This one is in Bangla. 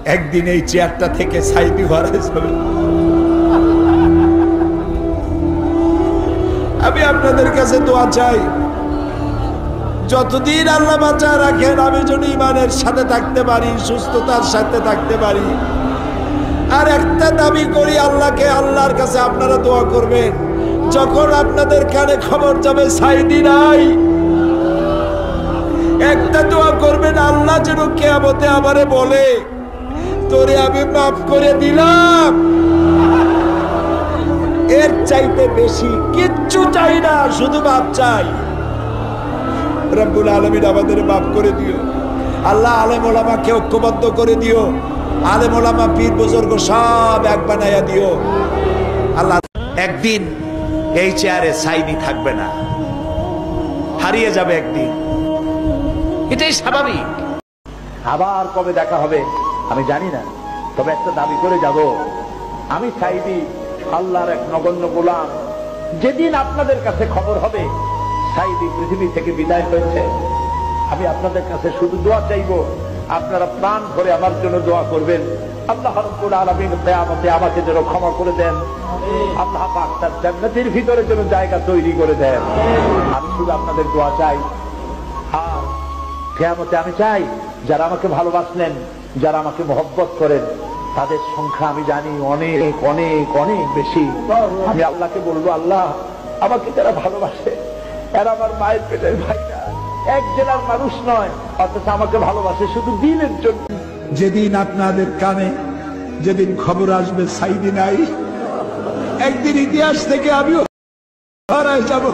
একদিন এই চেয়ারটা থেকে সাইদি হারাই যাবে। আমি আপনাদের কাছে দোয়া চাই, যতদিন আল্লাহ বাঁচা রাখেন আমি যেন ঈমানের সাথে থাকতে পারি, সুস্থতার সাথে থাকতে পারি। আর একটা দাবি করি আল্লাহকে, আল্লাহর কাছে আপনারা দোয়া করবেন, যখন আপনাদের কানে খবর যাবে সাইদি নাই, একটা দোয়া করবেন, আল্লাহ যেন কিয়ামতে আমারে বলে তোরে আমি মাফ করে দিলাম। এর চাইতে বেশি কিচ্ছু চাই না, শুধু মাফ চাই। রব্বুল আলামিন আমাদের মাফ করে দিও আল্লাহ। আলেম ওলামাকে ঐক্যবদ্ধ করে দিও, আলেম ওলামা পীর বুজুর্গ সব এক বানাইয়া দিও আল্লাহ। একদিন এই চেয়ারে সাইদি থাকবে না, হারিয়ে যাবে একদিন, এটাই স্বাভাবিক। আবার কবে দেখা হবে আমি জানি না, তবে একটা দাবি করে যাব, আমি সাইদি আল্লাহর এক নগণ্য গোলাম। যেদিন আপনাদের কাছে খবর হবে সাইদি পৃথিবী থেকে বিদায় হয়েছে, আমি আপনাদের কাছে শুধু দোয়া চাইব, আপনারা প্রাণ ভরে আমার জন্য দোয়া করবেন। আল্লাহ রাব্বুল আলামিন কিয়ামতে আমাকে যেন ক্ষমা করে দেন, আল্লাহ পাক তার জান্নাতের ভিতরে যেন জায়গা তৈরি করে দেন। আমি শুধু আপনাদের দোয়া চাই। আর কিয়ামতে আমি চাই যারা আমাকে ভালোবাসলেন, যারা আমাকে মহব্বত করেন, তাদের সংখ্যা আমি জানি অনেক অনেক অনেক বেশি। আমি আল্লাহকে বলবো, আল্লাহ আমাকে যারা ভালোবাসে এরা আমার মায়ের পেটের ভাইরা, এক জেলার মানুষ নয়, অথচ আমাকে ভালোবাসে শুধু দিনের জন্য। যেদিন আপনাদের কানে যেদিন খবর আসবে সাইদি নাই, একদিন ইতিহাস থেকে আমিও হারায় যাব।